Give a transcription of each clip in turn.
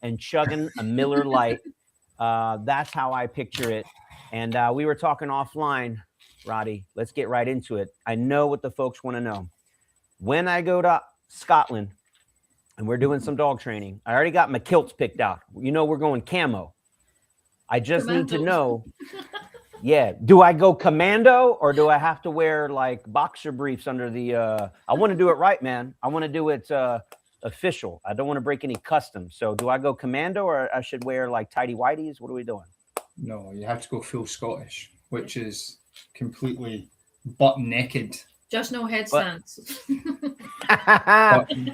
and chugging a Miller Lite. That's how I picture it. And we were talking offline, Roddy. Let's get right into it. I know what the folks want to know. When I go to Scotland and we're doing some dog training, I already got my kilts picked out. You know, we're going camo. I just need to know, yeah, do I go commando or do I have to wear like boxer briefs under the, I want to do it right, man. I want to do it official. I don't want to break any customs. So do I go commando or I should wear like tighty whities? What are we doing? No, you have to go full Scottish, which is completely butt naked. Just no headstands.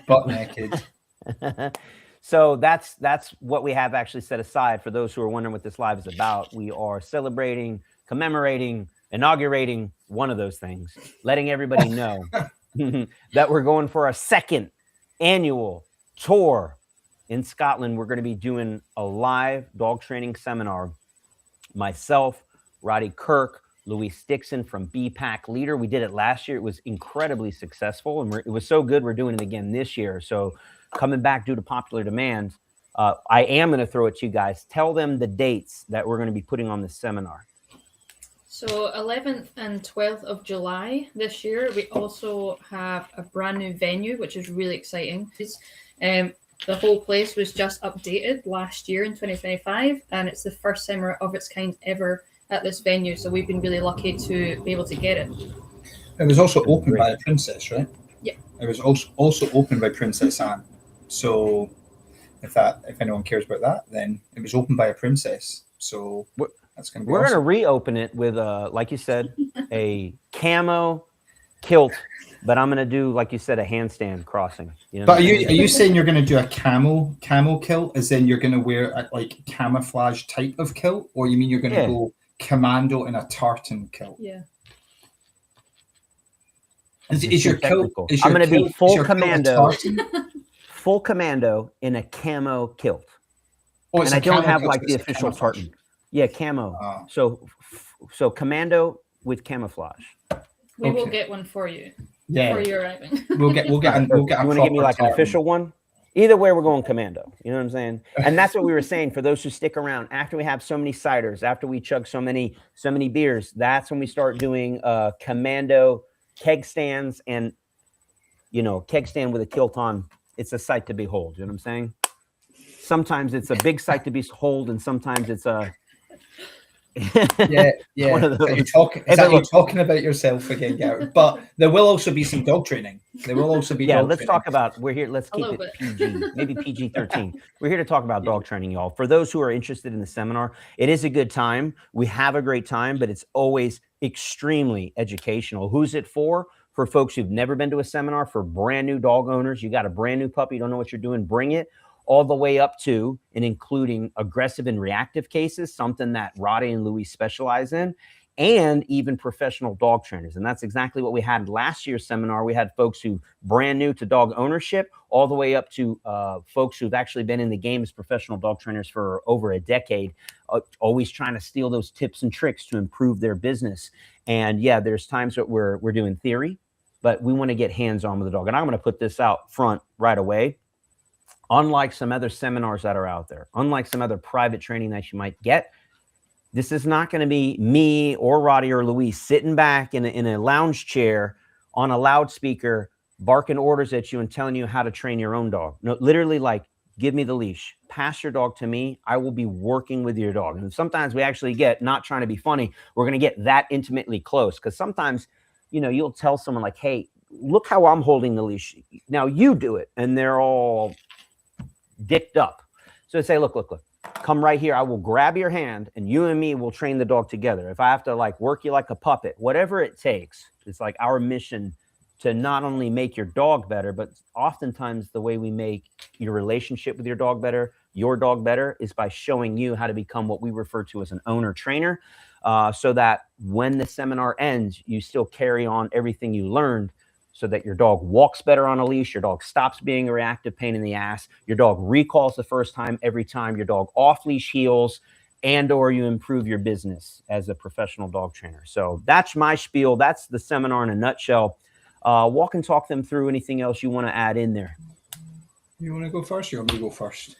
Butt naked. So that's what we have actually set aside for those who are wondering what this live is about. We are celebrating, commemorating, inaugurating one of those things, letting everybody know that we're going for a second annual tour in Scotland. We're going to be doing a live dog training seminar. Myself, Roddy Kirk, Louise Dixon from BPAC Leader. We did it last year. It was incredibly successful, and it was so good we're doing it again this year. So coming back due to popular demand, I am going to throw it to you guys. Tell them the dates that we're going to be putting on this seminar. So 11th and 12th of July this year. We also have a brand new venue, which is really exciting. The whole place was just updated last year in 2025, and it's the first seminar of its kind ever at this venue. So we've been really lucky to be able to get it. It was also opened by a princess, right? Yeah. It was also opened by Princess Anne. So if anyone cares about that, then it was opened by a princess. So that's going to be We're awesome. going to reopen it with, like you said, a camo kilt. But I'm going to do, like you said, a handstand crossing. You know but are you saying you're going to do a camo kilt, as in you're going to wear a like camouflage type of kilt, or you mean you're going to go commando in a tartan kilt? Yeah. Is your kilt? I'm going to be full commando in a camo kilt. Oh, and I don't have like the official tartan. Yeah, camo. So commando with camouflage. We will get one for you. Yeah, for your arriving. We'll get. You want to give me like an official one? Either way, we're going commando. You know what I'm saying? And that's what we were saying for those who stick around. After we have so many ciders, after we chug so many beers, that's when we start doing commando keg stands, and keg stand with a kilt on. It's a sight to behold. You know what I'm saying? Sometimes it's a big sight to behold, and sometimes it's a yeah. You're talking about yourself again, Garrett. But there will also be some dog training. There will also be dog let's training. talk about. We're here. Let's keep it PG, maybe PG-13. We're here to talk about dog training, y'all. For those who are interested in the seminar, it is a good time. We have a great time, but it's always extremely educational. Who's it for? For folks who've never been to a seminar, for brand new dog owners. You got a brand new puppy, you don't know what you're doing, bring it. All the way up to and including aggressive and reactive cases, something that Roddy and Louis specialize in, and even professional dog trainers. And that's exactly what we had last year's seminar. We had folks who brand new to dog ownership, all the way up to folks who've actually been in the game as professional dog trainers for over a decade, always trying to steal those tips and tricks to improve their business. And yeah, there's times that we're doing theory, but we want to get hands-on with the dog. And I'm going to put this out front right away. Unlike some other seminars that are out there, unlike some other private training that you might get, this is not going to be me or Roddy or Louise sitting back in a lounge chair on a loudspeaker, barking orders at you and telling you how to train your own dog. No, literally, like, give me the leash, pass your dog to me. I will be working with your dog. And sometimes we actually get, not trying to be funny, we're going to get that intimately close. Because sometimes, you'll tell someone like, hey, look how I'm holding the leash. Now you do it. And they're all dicked up. So I say, look, come right here. I will grab your hand and you and me will train the dog together. If I have to like work you like a puppet, whatever it takes, it's like our mission to not only make your dog better, but oftentimes the way we make your relationship with your dog better is by showing you how to become what we refer to as an owner trainer, so that when the seminar ends, you still carry on everything you learned, so that your dog walks better on a leash, your dog stops being a reactive pain in the ass, your dog recalls the first time every time, your dog off-leash heals, and or you improve your business as a professional dog trainer. So that's my spiel. That's the seminar in a nutshell. Walk and talk them through anything else you want to add in there. You want to go first? You want me to go first?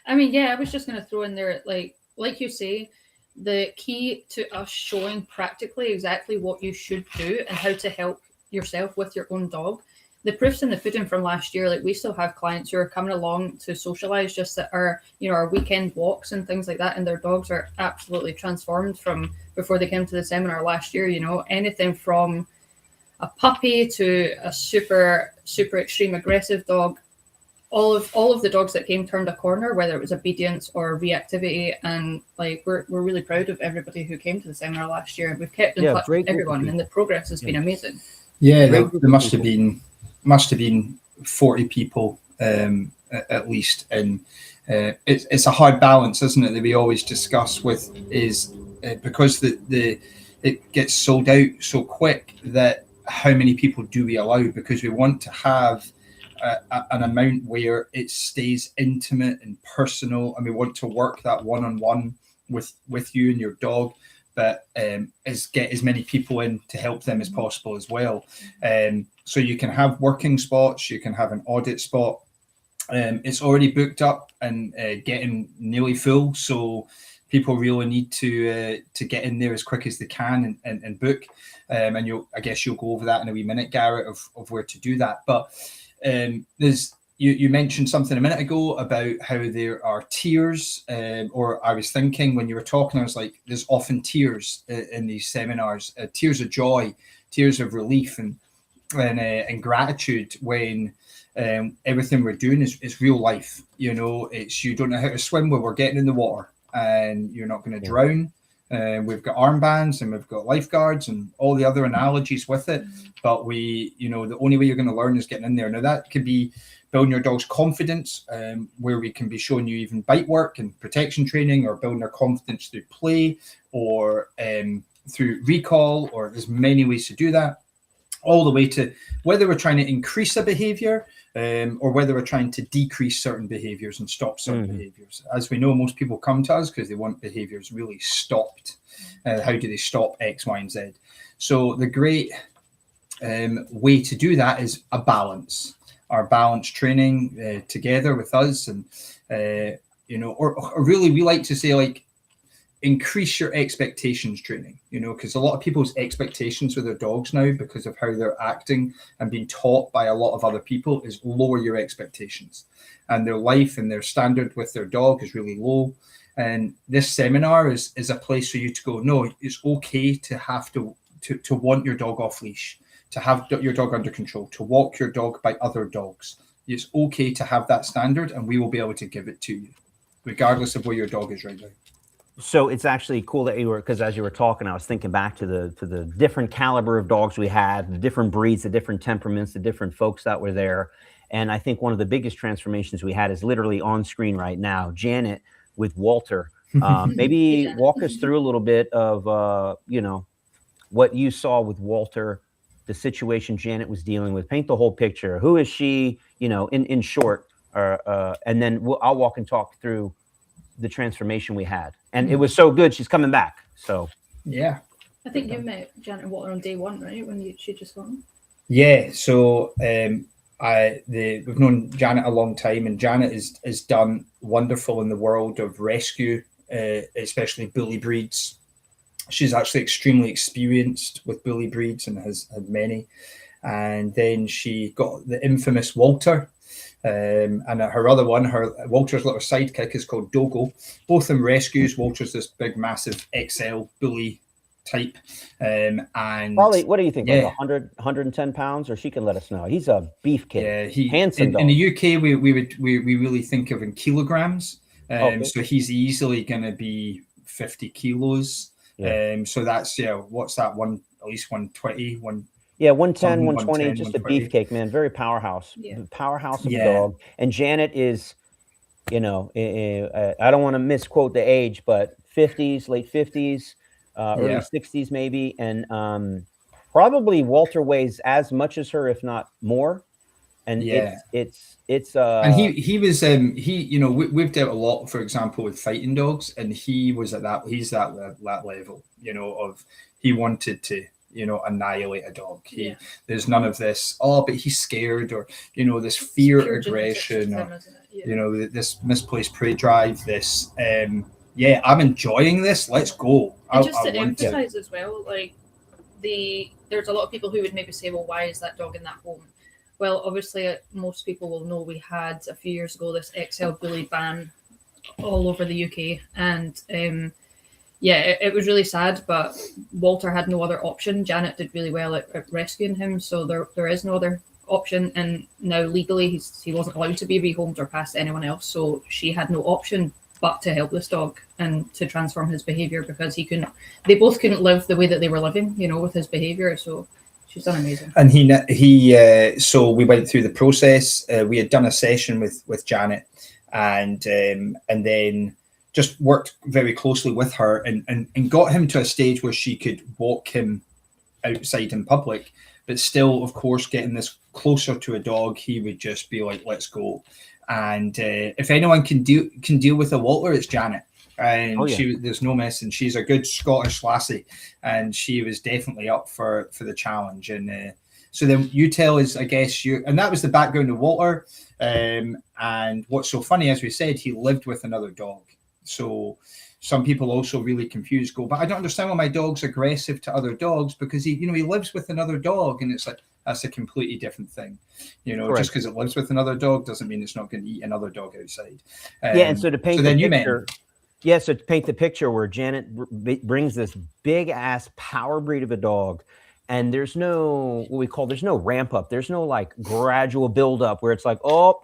I mean, yeah, I was just going to throw in there, like you say, the key to us showing practically exactly what you should do and how to help yourself with your own dog. The proof's in the pudding from last year. Like, we still have clients who are coming along to socialize, just that our, our weekend walks and things like that, and their dogs are absolutely transformed from before they came to the seminar last year. Anything from a puppy to a super extreme aggressive dog. All of the dogs that came turned a corner, whether it was obedience or reactivity, and we're really proud of everybody who came to the seminar last year. We've kept in touch with everyone, and the progress has been amazing. Yeah, there must have been 40 people at least, and it's a hard balance, isn't it, that we always discuss with because it gets sold out so quick, that how many people do we allow, because we want to have an amount where it stays intimate and personal, and we want to work that one-on-one with you and your dog, but get as many people in to help them as possible as well. So you can have working spots, you can have an audit spot. It's already booked up and getting nearly full, so people really need to get in there as quick as they can and book. And I guess you'll go over that in a wee minute, Garrett, of where to do that. But you mentioned something a minute ago about how there are tiers, or I was thinking when you were talking, I was like, there's often tiers in these seminars, tears of joy, tears of relief, and gratitude when everything we're doing is real life. It's, you don't know how to swim, well, we're getting in the water and you're not going to drown. We've got armbands and we've got lifeguards and all the other analogies with it. But the only way you're going to learn is getting in there. Now, that could be building your dog's confidence, where we can be showing you even bite work and protection training, or building their confidence through play, or through recall, or there's many ways to do that, all the way to whether we're trying to increase a behavior, or whether we're trying to decrease certain behaviors and stop certain behaviors. As we know, most people come to us because they want behaviors really stopped. How do they stop X, Y, and Z? So the great way to do that is a balance. Our balance training together with us, and or really we like to say, increase your expectations training, because a lot of people's expectations with their dogs now, because of how they're acting and being taught by a lot of other people, is lower your expectations, and their life and their standard with their dog is really low. And this seminar is a place for you to go, no, it's okay to have to want your dog off leash, to have your dog under control, to walk your dog by other dogs. It's okay to have that standard, and we will be able to give it to you, regardless of where your dog is right now. So it's actually cool that you were, because as you were talking, I was thinking back to the different caliber of dogs we had, the different breeds, the different temperaments, the different folks that were there. And I think one of the biggest transformations we had is literally on screen right now. Janet with Walter. Maybe walk us through a little bit of, what you saw with Walter, the situation Janet was dealing with. Paint the whole picture. Who is she, in short, and then I'll walk and talk through the transformation we had. And it was so good, she's coming back. So yeah, I think you met Janet and Walter on day one, right? When she just gone. Yeah. So we've known Janet a long time, and Janet is done wonderful in the world of rescue, especially bully breeds. She's actually extremely experienced with bully breeds and has had many. And then she got the infamous Walter. And her other one, Walter's little sidekick, is called Dogo. Both in rescues. Walter's this big, massive XL bully type. And probably, what do you think? Yeah. Like 100, 110 pounds, or she can let us know. He's a beef kid. Yeah, handsome dog. In the UK, we really think of in kilograms. Okay. So he's easily going to be 50 kilos. Yeah. So that's, what's that one? At least 120, 110, 120, just a beefcake, man. Very powerhouse. Yeah. Powerhouse of a dog. And Janet is, I don't want to misquote the age, but 50s, late 50s, early 60s maybe. And probably Walter weighs as much as her, if not more. And it's and he was we've dealt a lot, for example, with fighting dogs, and he was at that, he's that level, of he wanted to annihilate a dog. There's none of this, but he's scared, or this fear, aggression, You know, this misplaced prey drive, this, yeah, I'm enjoying this. Let's go. And just to emphasize as well, like there's a lot of people who would maybe say, well, why is that dog in that home? Well, obviously, most people will know we had a few years ago this XL bully ban all over the UK, and yeah, it was really sad, but Walter had no other option. Janet did really well at rescuing him, so there is no other option, and now legally he wasn't allowed to be rehomed or passed to anyone else, so she had no option but to help this dog and to transform his behavior, because they both couldn't live the way that they were living, you know, with his behavior. So she's done amazing. And so we went through the process. We had done a session with Janet, and then just worked very closely with her and got him to a stage where she could walk him outside in public, but still, of course, getting this closer to a dog, he would just be like, let's go. And if anyone can deal with a Walter, it's Janet. And there's no messing. She's a good Scottish lassie, and she was definitely up for the challenge. And so then you tell us, I guess, and that was the background of Walter. And what's so funny, as we said, he lived with another dog. So some people also really confused, but I don't understand why my dog's aggressive to other dogs, because he lives with another dog, and it's like, that's a completely different thing. You know, Correct. Just because it lives with another dog doesn't mean it's not going to eat another dog outside. And so to paint the picture, so to paint the picture where Janet brings this big ass power breed of a dog, and there's no there's no ramp up, there's no like gradual build up where it's like, oh,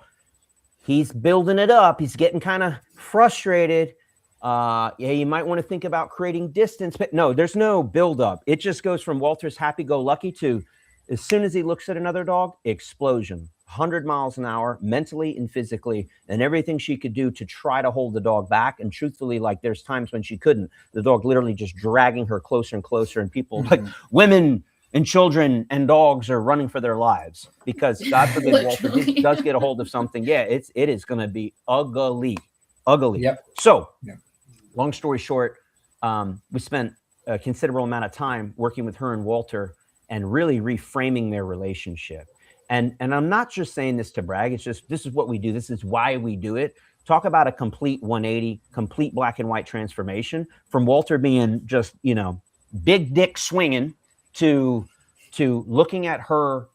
he's building it up, he's getting kind of frustrated. You might want to think about creating distance, but no, there's no build up. It just goes from Walter's happy-go-lucky to, as soon as he looks at another dog, explosion, 100 miles an hour, mentally and physically, and everything she could do to try to hold the dog back. And truthfully, like, there's times when she couldn't. The dog literally just dragging her closer and closer, and people like women and children and dogs are running for their lives, because God forbid Walter does get a hold of something. Yeah, it is going to be ugly. Yep. So, long story short, we spent a considerable amount of time working with her and Walter and really reframing their relationship. And I'm not just saying this to brag. It's just, this is what we do. This is why we do it. Talk about a complete 180, complete black and white transformation from Walter being just, big dick swinging to looking at her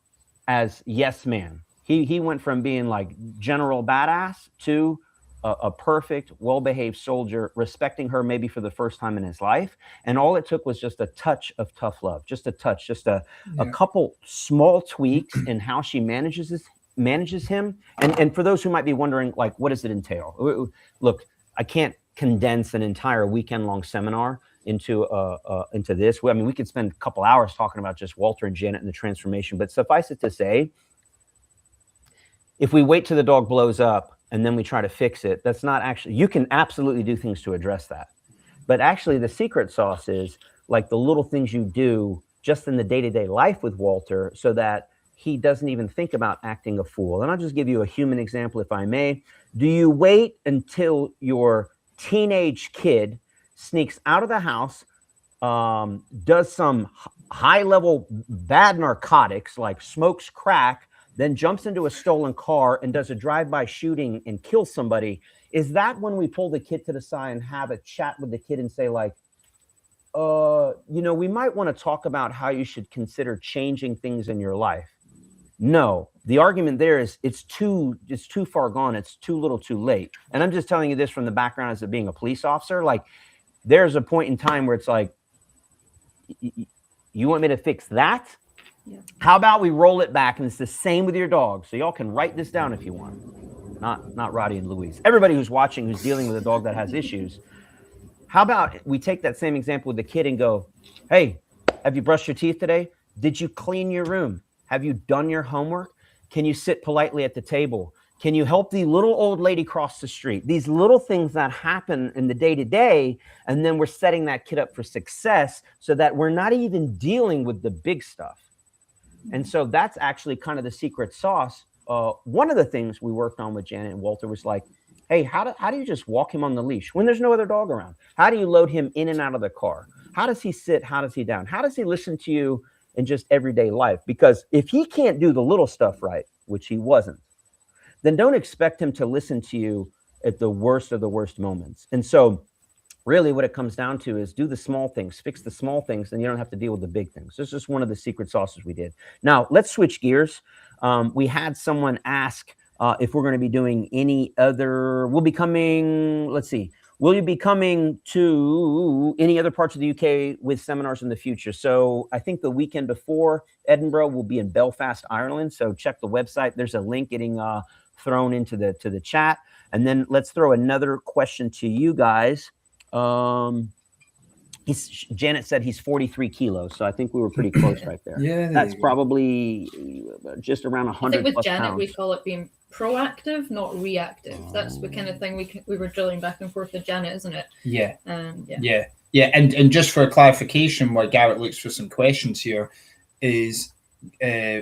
as yes man. He went from being like general badass to a perfect, well-behaved soldier, respecting her maybe for the first time in his life. And all it took was just a touch of tough love, just a touch, just a couple small tweaks in how she manages him. And for those who might be wondering, like, what does it entail? Look, I can't condense an entire weekend-long seminar into this. I mean, we could spend a couple hours talking about just Walter and Janet and the transformation, but suffice it to say, if we wait till the dog blows up and then we try to fix it, that's not actually, you can absolutely do things to address that. But actually the secret sauce is like the little things you do just in the day-to-day life with Walter, so that he doesn't even think about acting a fool. And I'll just give you a human example, if I may. Do you wait until your teenage kid sneaks out of the house, does some high-level bad narcotics, like smokes crack, then jumps into a stolen car and does a drive-by shooting and kills somebody? Is that when we pull the kid to the side and have a chat with the kid and say, like, we might want to talk about how you should consider changing things in your life? No, the argument there is it's too far gone. It's too little too late. And I'm just telling you this from the background as of being a police officer. Like, there's a point in time where it's like, you want me to fix that? Yeah. How about we roll it back, and it's the same with your dog. So y'all can write this down if you want. Not Roddy and Louise. Everybody who's watching, who's dealing with a dog that has issues. How about we take that same example with the kid and go, hey, have you brushed your teeth today? Did you clean your room? Have you done your homework? Can you sit politely at the table? Can you help the little old lady cross the street? These little things that happen in the day-to-day, and then we're setting that kid up for success so that we're not even dealing with the big stuff. And so that's actually kind of the secret sauce. One of the things we worked on with Janet and Walter was like, hey, how do you just walk him on the leash when there's no other dog around? How do you load him in and out of the car? How does he sit? How does he down? How does he listen to you in just everyday life? Because if he can't do the little stuff right, which he wasn't, then don't expect him to listen to you at the worst of the worst moments. And so really what it comes down to is do the small things, fix the small things, and you don't have to deal with the big things. This is just one of the secret sauces we did. Now let's switch gears. We had someone ask if we're going to be doing any other, we'll be coming, let's see, will you be coming to any other parts of the UK with seminars in the future? So I think the weekend before Edinburgh will be in Belfast, Ireland. So check the website. There's a link getting thrown into the chat. And then let's throw another question to you guys. Janet said he's 43 kilos, so I think we were pretty close right there. Yeah, that's probably just around 100. I think with Janet, pounds. we call it being proactive, not reactive. That's the kind of thing we were drilling back and forth with Janet, isn't it? Yeah. Yeah. And just for clarification, while Garrett looks for some questions here, is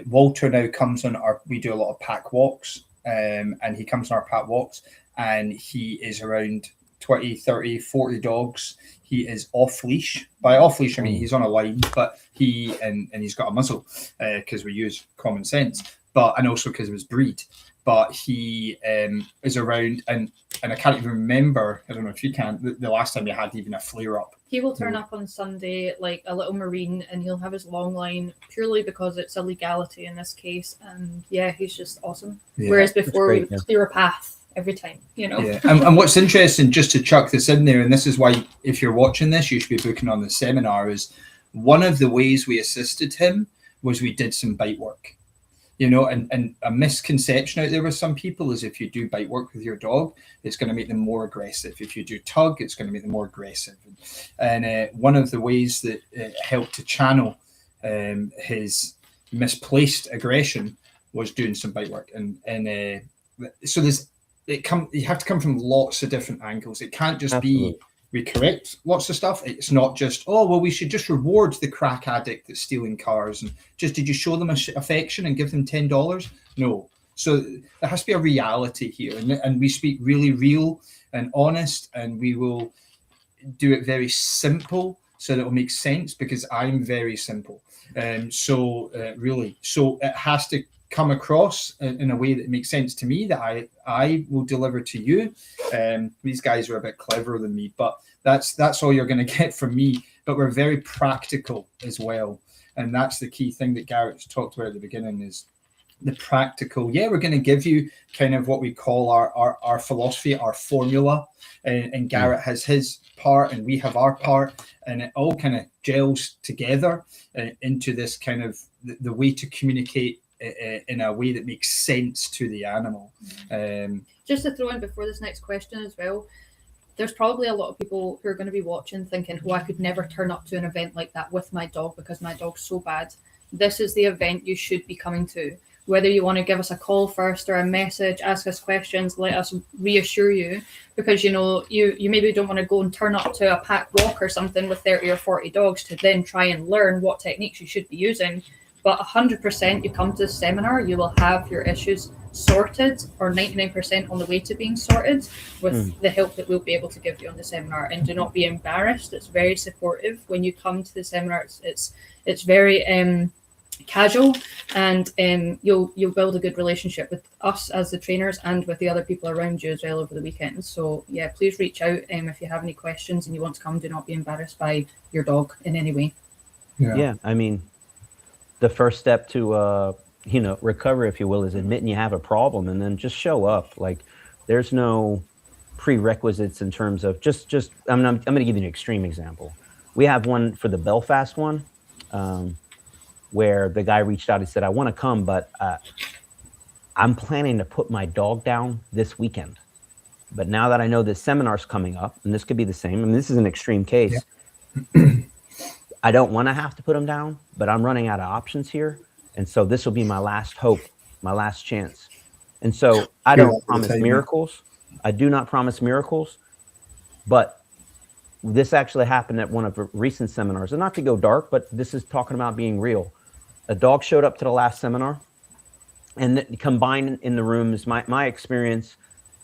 Walter now comes on we do a lot of pack walks, and he comes on our pack walks, and he is around 20, 30, 40 dogs. He is off leash. By off leash, I mean he's on a line, but and he's got a muzzle because we use common sense, and also because of his breed. But he is around, and I can't even remember. I don't know if you can. The last time he had even a flare up. He will turn up on Sunday like a little marine, and he'll have his long line purely because it's a legality in this case. And yeah, he's just awesome. Yeah, whereas before we would clear a path every time, you know. Yeah. And what's interesting, just to chuck this in there, and this is why if you're watching this, you should be booking on the seminar, is one of the ways we assisted him was we did some bite work. You know, and a misconception out there with some people is if you do bite work with your dog, it's going to make them more aggressive. If you do tug, it's going to make them more aggressive. And one of the ways that helped to channel his misplaced aggression was doing some bite work. And so you have to come from lots of different angles. It can't just be we correct lots of stuff. It's not just, oh, well, we should just reward the crack addict that's stealing cars and just, did you show them affection and give them $10? No. So there has to be a reality here. And we speak really real and honest, and we will do it very simple so that it will make sense, because I'm very simple. So it has to come across in a way that makes sense to me, that I will deliver to you. These guys are a bit cleverer than me, but that's all you're going to get from me. But we're very practical as well, and that's the key thing that Garrett talked about at the beginning, is the practical. Yeah, we're going to give you kind of what we call our philosophy, our formula, and Garrett has his part and we have our part, and it all kind of gels together into this kind of the way to communicate in a way that makes sense to the animal. Just to throw in before this next question as well, there's probably a lot of people who are going to be watching thinking, oh, I could never turn up to an event like that with my dog because my dog's so bad. This is the event you should be coming to. Whether you want to give us a call first or a message, ask us questions, let us reassure you, because you know you maybe don't want to go and turn up to a pack walk or something with 30 or 40 dogs to then try and learn what techniques you should be using. But 100% you come to the seminar, you will have your issues sorted, or 99% on the way to being sorted, with the help that we'll be able to give you on the seminar. And do not be embarrassed. It's very supportive when you come to the seminar. It's very casual, and you'll build a good relationship with us as the trainers and with the other people around you as well over the weekend. So yeah, please reach out if you have any questions and you want to come. Do not be embarrassed by your dog in any way. Yeah, I mean, the first step to recover, if you will, is admitting you have a problem, and then just show up. Like, there's no prerequisites in terms of just I'm going to give you an extreme example. We have one for the Belfast one, where the guy reached out. He said, I want to come, but I'm planning to put my dog down this weekend. But now that I know this seminar's coming up, and this could be the same, I mean, this is an extreme case. Yeah. I don't want to have to put him down, but I'm running out of options here. And so this will be my last hope, my last chance. And so I don't promise miracles. I do not promise miracles, but this actually happened at one of the recent seminars. And not to go dark, but this is talking about being real. A dog showed up to the last seminar, and combined in the room is my experience,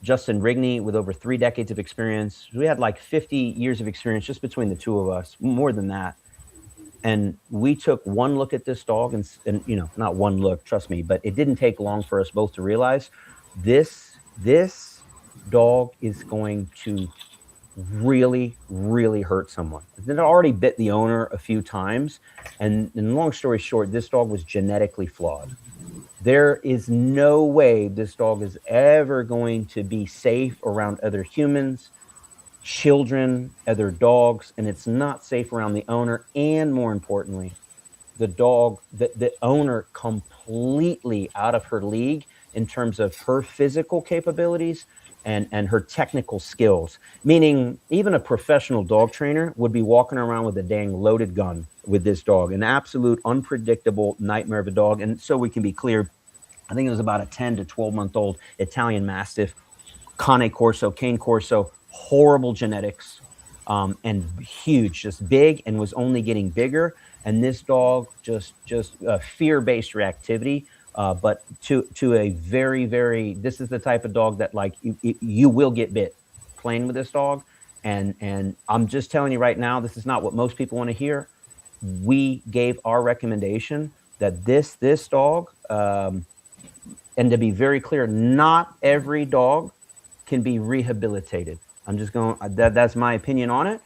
Justin Rigney with over 3 decades of experience. We had like 50 years of experience just between the two of us, more than that. And we took one look at this dog, and not one look, trust me, but it didn't take long for us both to realize this dog is going to really, really hurt someone. It already bit the owner a few times. And long story short, this dog was genetically flawed. There is no way this dog is ever going to be safe around other humans, children, other dogs, and it's not safe around the owner. And more importantly, the owner completely out of her league in terms of her physical capabilities and her technical skills, meaning even a professional dog trainer would be walking around with a dang loaded gun with this dog, an absolute unpredictable nightmare of a dog. And so we can be clear, I think it was about a 10 to 12-month-old Italian Mastiff, Cane Corso, horrible genetics, and huge, just big, and was only getting bigger. And this dog just fear-based reactivity, but to a very, very, this is the type of dog that like you will get bit playing with this dog. And I'm just telling you right now, this is not what most people want to hear. We gave our recommendation that this dog, and to be very clear, not every dog can be rehabilitated. I'm just going, that's my opinion on it.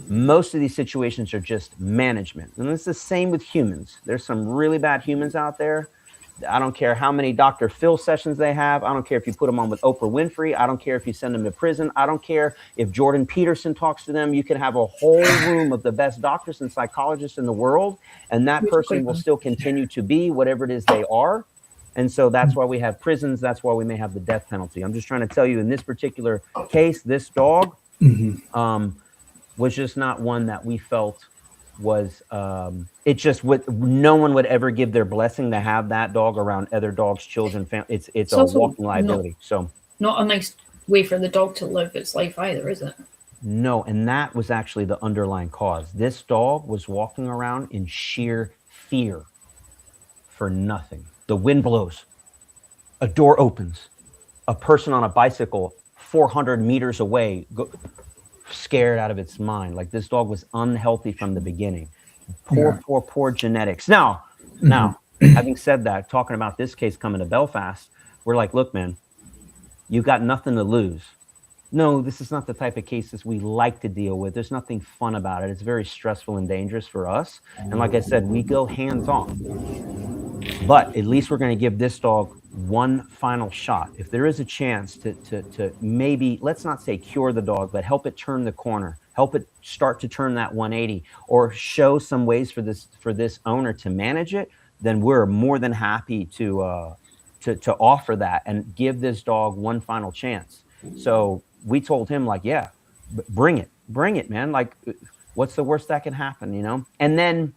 Most of these situations are just management. And it's the same with humans. There's some really bad humans out there. I don't care how many Dr. Phil sessions they have. I don't care if you put them on with Oprah Winfrey. I don't care if you send them to prison. I don't care if Jordan Peterson talks to them. You can have a whole room of the best doctors and psychologists in the world, and that person will still continue to be whatever it is they are. And so that's why we have prisons. That's why we may have the death penalty. I'm just trying to tell you, in this particular case, this dog was just not one that we felt was, it just would, no one would ever give their blessing to have that dog around other dogs, children, family. It's a walking liability. So not a nice way for the dog to live its life either, is it? No, and that was actually the underlying cause. This dog was walking around in sheer fear for nothing. The wind blows, a door opens, a person on a bicycle 400 meters away, scared out of its mind. Like, this dog was unhealthy from the beginning. Poor genetics. Now, having said that, talking about this case coming to Belfast, we're like, look, man, you've got nothing to lose. No, this is not the type of cases we like to deal with. There's nothing fun about it. It's very stressful and dangerous for us. And like I said, we go hands-on. But at least we're going to give this dog one final shot. If there is a chance to maybe, let's not say cure the dog, but help it turn the corner, help it start to turn that 180, or show some ways for this owner to manage it, then we're more than happy to offer that and give this dog one final chance. So we told him, like, yeah, bring it, man. Like, what's the worst that can happen, you know? And then,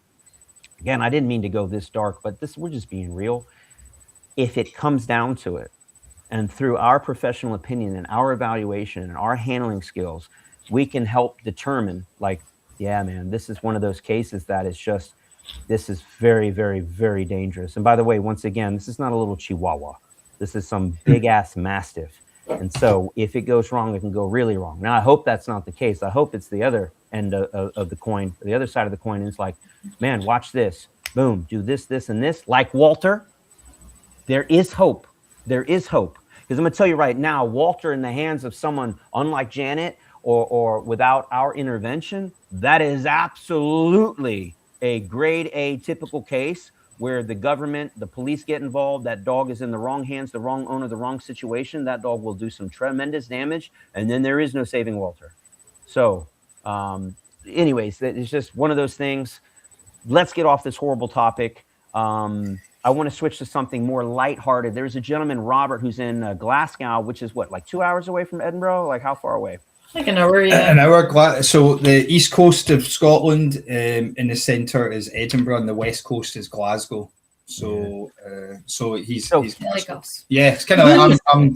again, I didn't mean to go this dark, but we're just being real. If it comes down to it, and through our professional opinion and our evaluation and our handling skills, we can help determine, like, yeah, man, this is one of those cases that is just, this is very, very, very dangerous. And by the way, once again, this is not a little Chihuahua. This is some big ass Mastiff. And so if it goes wrong, it can go really wrong. Now, I hope that's not the case. I hope it's the other end of the coin. The other side of the coin is like, man, watch this. Boom, do this, this, and this. Like Walter, there is hope. There is hope. Because I'm going to tell you right now, Walter in the hands of someone unlike Janet or without our intervention, that is absolutely a grade A typical case where the government, the police get involved. That dog is in the wrong hands, the wrong owner, the wrong situation. That dog will do some tremendous damage, and then there is no saving Walter. So anyways, it's just one of those things. Let's get off this horrible topic. I want to switch to something more lighthearted. There's a gentleman, Robert, who's in Glasgow, which is what, like 2 hours away from Edinburgh? Like, how far away? Like an hour, yeah. An hour. So the east coast of Scotland, in the centre is Edinburgh, and the west coast is Glasgow. So, so he's like us. Yeah, it's kind of like I'm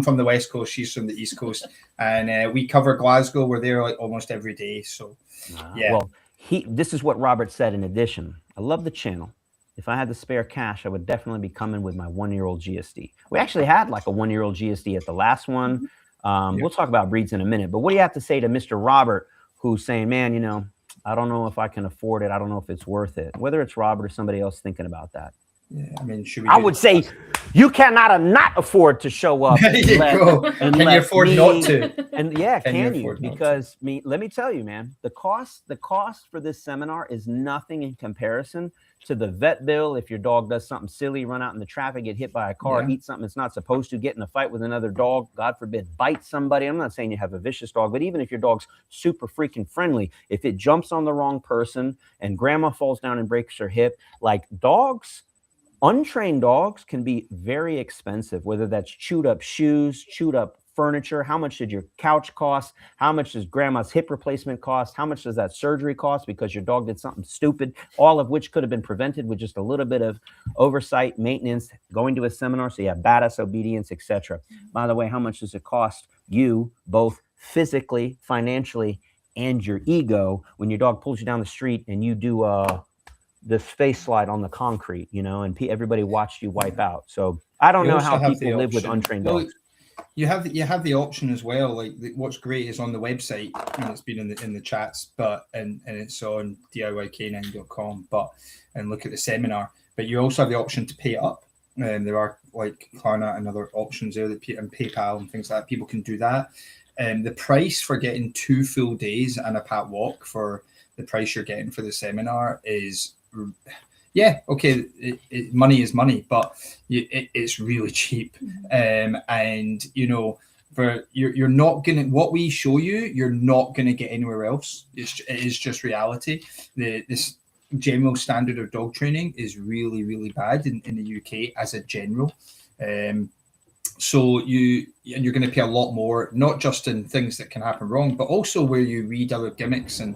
from the west coast. She's from the east coast, and we cover Glasgow. We're there like almost every day. So, yeah. Well, this is what Robert said. In addition, I love the channel. If I had the spare cash, I would definitely be coming with my 1-year-old GSD. We actually had like a 1-year-old GSD at the last one. We'll talk about breeds in a minute, but what do you have to say to Mr. Robert, who's saying, man, you know, I don't know if I can afford it. I don't know if it's worth it. Whether it's Robert or somebody else thinking about that. Yeah, I mean, should we? I would say you cannot not afford to show up. There you go. Can you afford not to? And yeah, can you? afford not to? Because let me tell you, man, the cost for this seminar is nothing in comparison to the vet bill. If your dog does something silly, run out in the traffic, get hit by a car, eat something it's not supposed to, get in a fight with another dog, God forbid, bite somebody. I'm not saying you have a vicious dog, but even if your dog's super freaking friendly, if it jumps on the wrong person and grandma falls down and breaks her hip, like dogs, untrained dogs can be very expensive, whether that's chewed up shoes, chewed up furniture. How much did your couch cost? How much does grandma's hip replacement cost? How much does that surgery cost because your dog did something stupid? All of which could have been prevented with just a little bit of oversight, maintenance, going to a seminar so you have badass obedience, etc. By the way, how much does it cost you both physically, financially, and your ego when your dog pulls you down the street and you do this face slide on the concrete, and everybody watched you wipe out. So I don't know how people live with untrained dogs. You have the option as well. Like what's great is on the website, and it's been in the chats, and it's on DIYK9.com. And look at the seminar. But you also have the option to pay up. And there are like Klarna and other options there and PayPal and things like that. People can do that. And the price for getting 2 full days and a pat walk for the price you're getting for the seminar is, okay, money is money, but it's really cheap. And for you're not gonna, what we show you, you're not gonna get anywhere else. It is just reality. This general standard of dog training is really, really bad in the UK as a general. So you're going to pay a lot more, not just in things that can happen wrong, but also where you read other gimmicks and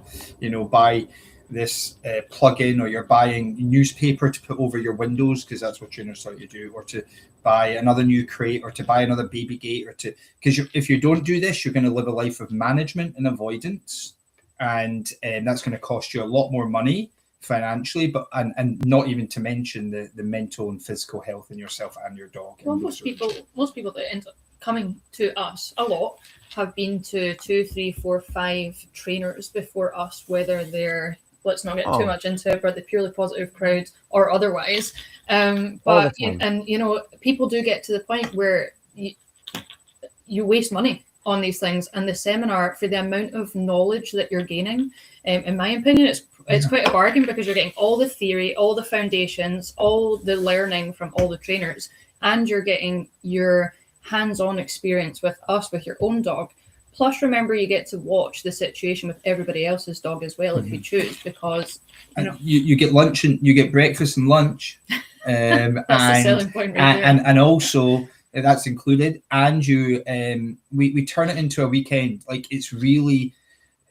buy this plug-in, or you're buying newspaper to put over your windows because that's what trainers tell you to do, or to buy another new crate, or to buy another baby gate, because if you don't do this, you're going to live a life of management and avoidance, and that's going to cost you a lot more money financially, but and not even to mention the mental and physical health in yourself and your dog. Well, most people that end up coming to us a lot have been to 2, 3, 4, 5 trainers before us, whether they're, let's not get too much into it, but the purely positive crowds or otherwise. But people do get to the point where you waste money on these things, and the seminar, for the amount of knowledge that you're gaining, in my opinion, it's quite a bargain, because you're getting all the theory, all the foundations, all the learning from all the trainers, and you're getting your hands-on experience with us, with your own dog. Plus, remember, you get to watch the situation with everybody else's dog as well, if you choose, because you get lunch and you get breakfast and lunch, that's the selling point, right there. And also that's included. And you we turn it into a weekend. Like, it's really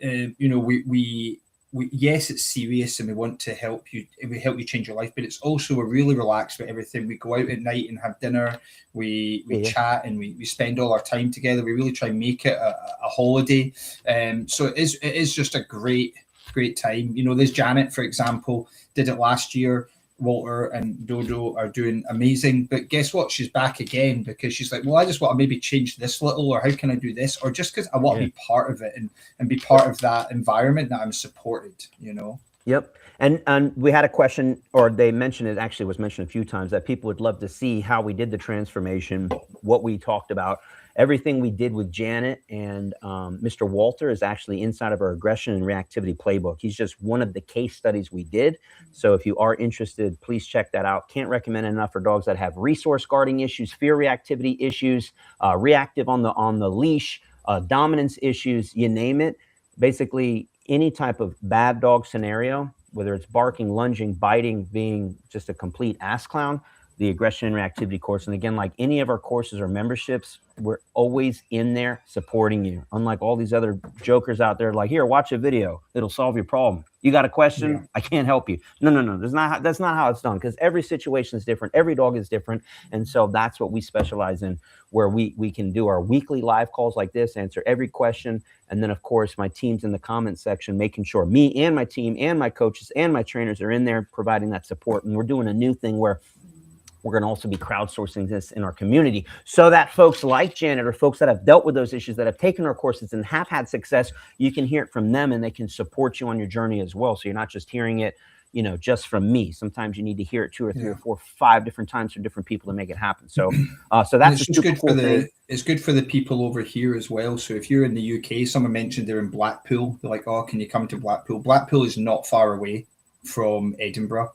we yes, it's serious, and we want to help you. We help you change your life, but it's also, we're really relaxed with everything. We go out at night and have dinner. We chat, and we spend all our time together. We really try and make it a holiday. So it is just a great time. There's Janet, for example, did it last year. Walter and Dodo are doing amazing, but guess what? She's back again because she's like, well, I just want to maybe change this little, or how can I do this, or just because I want to be part of it and be part of that environment that I'm supported. Yep. And we had a question, or they mentioned it, actually was mentioned a few times, that people would love to see how we did the transformation, what we talked about. Everything we did with Janet and Mr. Walter is actually inside of our aggression and reactivity playbook. He's just one of the case studies we did. So if you are interested, please check that out. Can't recommend enough for dogs that have resource guarding issues, fear reactivity issues, reactive on the leash, dominance issues, you name it. Basically, any type of bad dog scenario, whether it's barking, lunging, biting, being just a complete ass clown, the aggression and reactivity course. And again, like any of our courses or memberships, we're always in there supporting you. Unlike all these other jokers out there, like, here, watch a video, it'll solve your problem. You got a question? Yeah. I can't help you. No. That's not how it's done, because every situation is different. Every dog is different. And so that's what we specialize in, where we can do our weekly live calls like this, answer every question. And then, of course, my team's in the comment section, making sure me and my team and my coaches and my trainers are in there providing that support. And we're doing a new thing where we're going to also be crowdsourcing this in our community, so that folks like Janet, or folks that have dealt with those issues, that have taken our courses and have had success, you can hear it from them, and they can support you on your journey as well. So you're not just hearing it, just from me. Sometimes you need to hear it 2 or 3 or 4, 5 different times from different people to make it happen. So, so that's it's good for it's good for the people over here as well. So if you're in the UK, someone mentioned they're in Blackpool. They're like, oh, can you come to Blackpool? Blackpool is not far away from Edinburgh.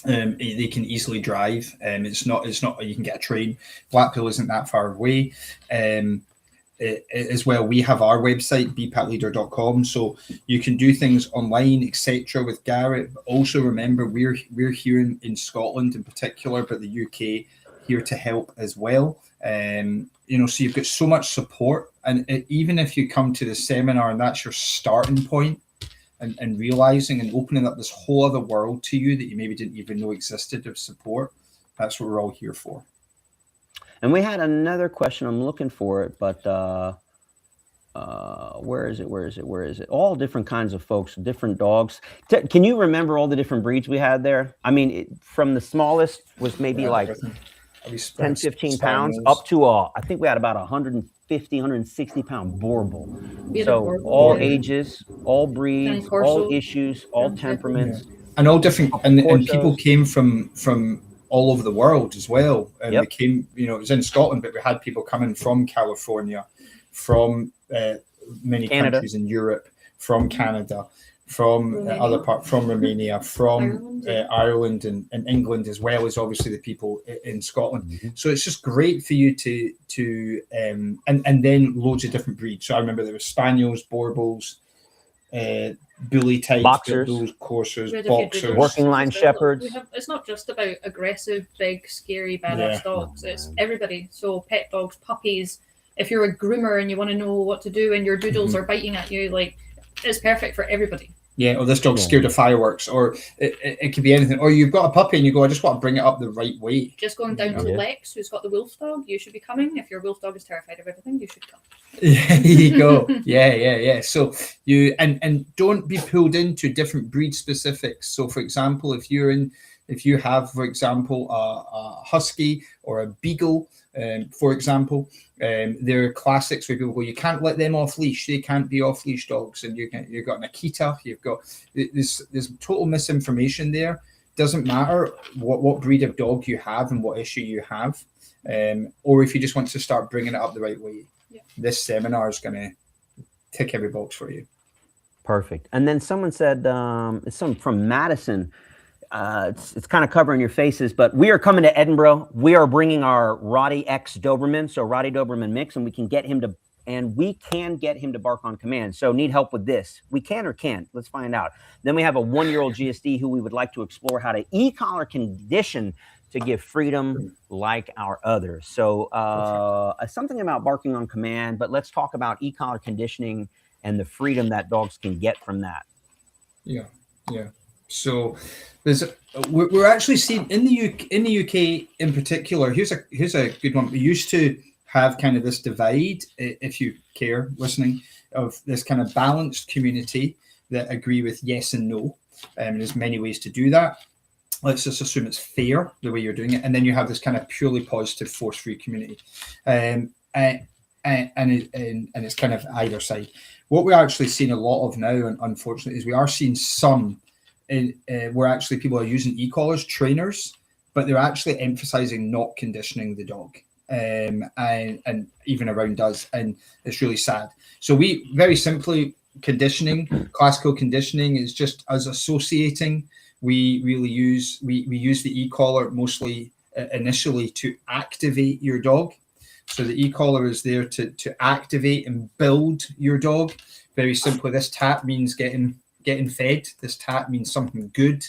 They can easily drive. It's not you can get a train. Blackpool isn't that far away. As well, we have our website, bpatleader.com, so you can do things online, etc. with Garrett. But also remember, we're here in Scotland in particular, but the UK here to help as well. So you've got so much support, and even if you come to the seminar and that's your starting point, and realizing and opening up this whole other world to you that you maybe didn't even know existed of support, that's what we're all here for. And we had another question. I'm looking for it, but where is it? All different kinds of folks, different dogs. Can you remember all the different breeds we had there? I mean, from the smallest was maybe like 10, 15 pounds up to I think we had about 150, 160 pound Borbal. So all ages, all breeds, all issues, all temperaments. And all different, and people came from all over the world as well. And we came, it was in Scotland, but we had people coming from California, from many countries in Europe, from Canada, from other parts, from Romania, from Ireland and England, as well as obviously the people in Scotland. Mm-hmm. So it's just great for you to and then loads of different breeds. So I remember there were Spaniels, Borbals, bully types, boxers, coursers, boxers, working line shepherds. It's not just about aggressive, big, scary, badass dogs. It's everybody. So pet dogs, puppies. If you're a groomer and you want to know what to do and your doodles are biting at you, like, it's perfect for everybody. Yeah, or this dog's scared of fireworks, or it could be anything. Or you've got a puppy and you go, I just want to bring it up the right way. Just going down to Lex, who's got the wolf dog, you should be coming. If your wolf dog is terrified of everything, you should come. There you go. Yeah. So you and don't be pulled into different breed specifics. So for example, if you have, for example, a husky or a beagle, for example, there are classics where people go, you can't let them off leash. They can't be off leash dogs. And you've got an Akita. You've got there's total misinformation there. Doesn't matter what breed of dog you have and what issue you have, or if you just want to start bringing it up the right way. Yeah. This seminar is going to tick every box for you. Perfect. And then someone said, it's someone from Madison. It's kind of covering your faces, but we are coming to Edinburgh. We are bringing our Roddy X Doberman, so Roddy Doberman mix, and we can get him to bark on command. So need help with this. We can or can't. Let's find out. Then we have a 1-year-old GSD who we would like to explore how to e-collar condition to give freedom like our others. So something about barking on command, but let's talk about e-collar conditioning and the freedom that dogs can get from that. Yeah. So we're actually seeing in the UK in particular. Here's a good one. We used to have kind of this divide, if you care, listening, of this kind of balanced community that agree with yes and no. There's many ways to do that. Let's just assume it's fair the way you're doing it, and then you have this kind of purely positive, force-free community, and it's kind of either side. What we're actually seeing a lot of now, and unfortunately, is we are seeing some where actually people are using e-collars, trainers, but they're actually emphasizing not conditioning the dog, and even around us, and it's really sad. So we very simply conditioning, classical conditioning is just us associating. We really use we use the e-collar mostly initially to activate your dog. So the e-collar is there to activate and build your dog. Very simply, this tap means getting fed. This tap means something good.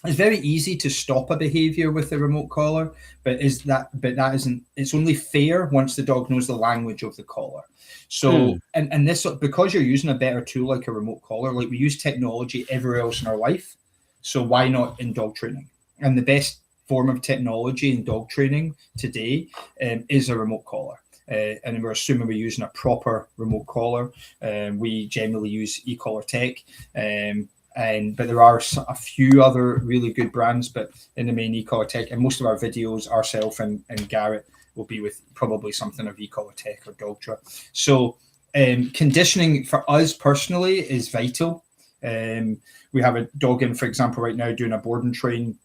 It's very easy to stop a behavior with a remote collar, but that isn't. It's only fair once the dog knows the language of the collar. So and this, because you're using a better tool like a remote collar, like we use technology everywhere else in our life. So why not in dog training? And the best form of technology in dog training today is a remote collar. And we're assuming we're using a proper remote collar. We generally use e-collar tech. But there are a few other really good brands, but in the main e-collar tech, and most of our videos, ourselves and Garrett, will be with probably something of e-collar tech or Dogtra. So conditioning for us personally is vital. We have a dog in, for example, right now doing a board and train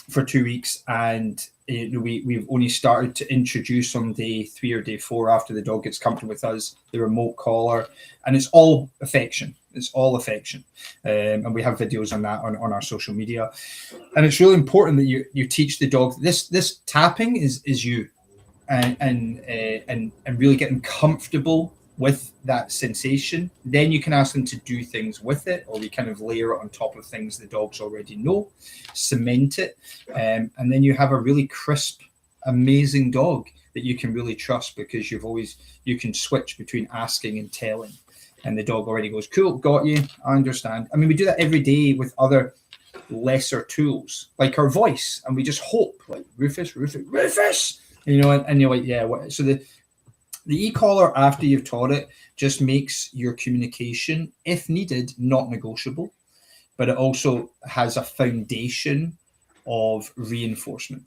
for 2 weeks, and we've only started to introduce on day 3 or day 4 after the dog gets comfortable with us the remote collar, and it's all affection. It's all affection, and we have videos on that on our social media. And it's really important that you teach the dog this tapping is you, and really getting comfortable with that sensation. Then you can ask them to do things with it, or we kind of layer it on top of things the dogs already know, cement it, and then you have a really crisp, amazing dog that you can really trust, because you can switch between asking and telling, and the dog already goes, cool, got you, I understand. I mean, we do that every day with other lesser tools like our voice, and we just hope, like, Rufus, you know, and you're like, yeah, what? So the e-collar, after you've taught it, just makes your communication, if needed, not negotiable, but it also has a foundation of reinforcement.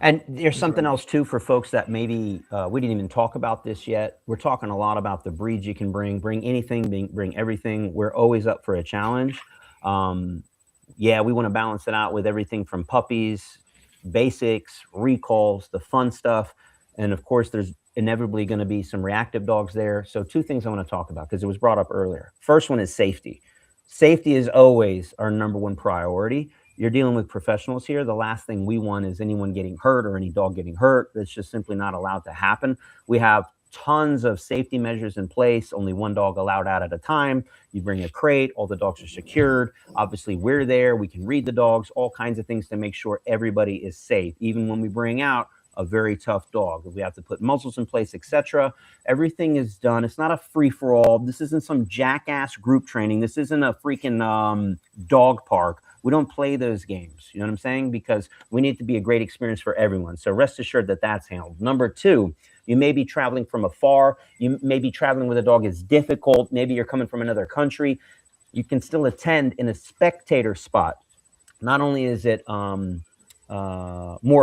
And there's something else too for folks that maybe we didn't even talk about this yet. We're talking a lot about the breeds you can bring anything, bring everything. We're always up for a challenge. Yeah, we want to balance it out with everything from puppies, basics, recalls, the fun stuff. And of course, there's inevitably going to be some reactive dogs there. So 2 things I want to talk about, because it was brought up earlier. First one is safety. Safety is always our number 1 priority. You're dealing with professionals here. The last thing we want is anyone getting hurt or any dog getting hurt. That's just simply not allowed to happen. We have tons of safety measures in place. Only 1 dog allowed out at a time. You bring a crate, all the dogs are secured. Obviously, we're there. We can read the dogs, all kinds of things to make sure everybody is safe. Even when we bring out a very tough dog, we have to put muzzles in place, etc. Everything is done. It's not a free-for-all. This isn't some jackass group training. This isn't a freaking dog park. We don't play those games. You know what I'm saying? Because we need to be a great experience for everyone. So rest assured that that's handled. Number 2, you may be traveling from afar. You may be traveling with a dog is difficult. Maybe you're coming from another country. You can still attend in a spectator spot. Not only is it more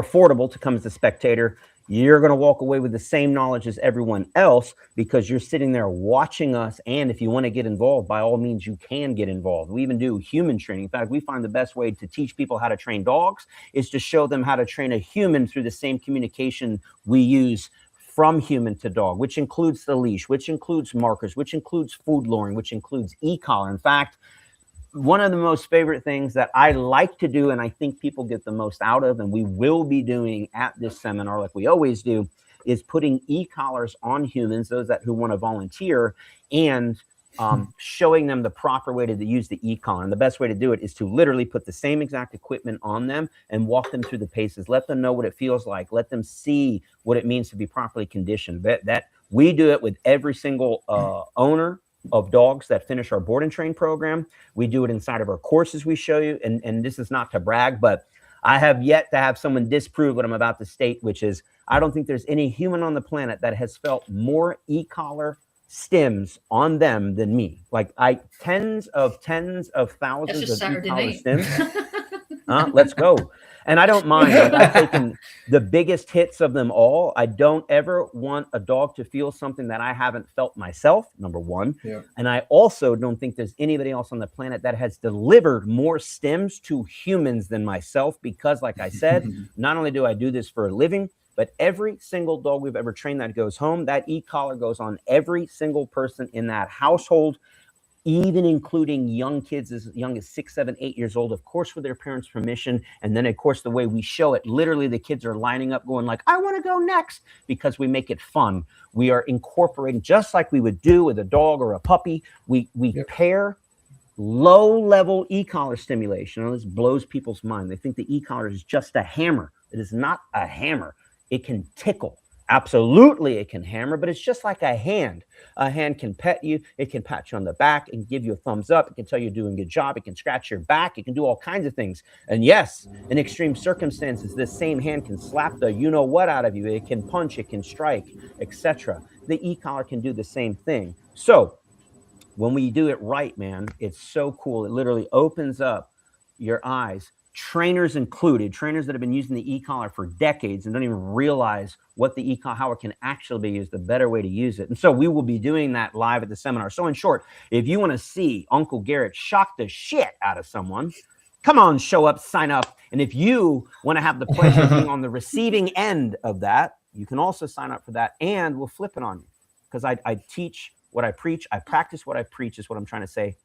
affordable to come as a spectator, you're going to walk away with the same knowledge as everyone else, because you're sitting there watching us. And if you want to get involved, by all means, you can get involved. We even do human training. In fact, we find the best way to teach people how to train dogs is to show them how to train a human through the same communication we use from human to dog, which includes the leash, which includes markers, which includes food luring, which includes e-collar. In fact, one of the most favorite things that I like to do, and I think people get the most out of, and we will be doing at this seminar, like we always do, is putting e-collars on humans, those who want to volunteer, and showing them the proper way to use the e-collar. And the best way to do it is to literally put the same exact equipment on them and walk them through the paces. Let them know what it feels like. Let them see what it means to be properly conditioned. That we do it with every single owner of dogs that finish our board and train program. We do it inside of our courses we show you. And this is not to brag, but I have yet to have someone disprove what I'm about to state, which is I don't think there's any human on the planet that has felt more e-collar stims on them than me. Like tens of thousands of e-collar stims. Let's go. And I don't mind. Like, I've taken the biggest hits of them all. I don't ever want a dog to feel something that I haven't felt myself, number 1. Yeah. And I also don't think there's anybody else on the planet that has delivered more stims to humans than myself, because, like I said, not only do I do this for a living, but every single dog we've ever trained that goes home, that e-collar goes on every single person in that household, even including young kids as young as 6, 7, 8 years old, of course, with their parents' permission. And then, of course, the way we show it, literally the kids are lining up going like, I want to go next, because we make it fun. We are incorporating, just like we would do with a dog or a puppy. We pair low-level e-collar stimulation. And this blows people's mind. They think the e-collar is just a hammer. It is not a hammer. It can tickle. Absolutely, it can hammer, but it's just like a hand. A hand can pet you. It can pat you on the back and give you a thumbs up. It can tell you're doing a good job. It can scratch your back. It can do all kinds of things. And yes, in extreme circumstances, this same hand can slap the you-know-what out of you. It can punch. It can strike, etc. The e-collar can do the same thing. So when we do it right, man, it's so cool. It literally opens up your eyes. trainers included, trainers that have been using the e-collar for decades and don't even realize what the e-collar, how it can actually be used, the better way to use it. And so we will be doing that live at the seminar. So in short, if you want to see Uncle Garrett shock the shit out of someone, come on, show up, sign up. And if you want to have the pleasure of being on the receiving end of that, you can also sign up for that, and we'll flip it on you. Because I teach what I preach. I practice what I preach is what I'm trying to say.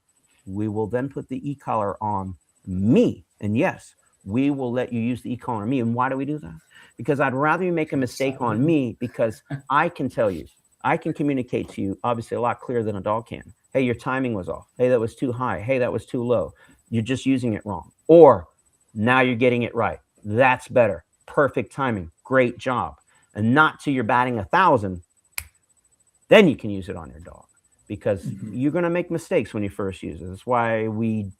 We will then put the e-collar on me. And yes, we will let you use the e-collar on me. And why do we do that? Because I'd rather you make a mistake on me, because I can tell you, I can communicate to you, obviously, a lot clearer than a dog can. Hey, your timing was off. Hey, that was too high. Hey, that was too low. You're just using it wrong. Or now you're getting it right. That's better. Perfect timing. Great job. And not till you're batting 1,000. Then you can use it on your dog, because you're going to make mistakes when you first use it. That's why we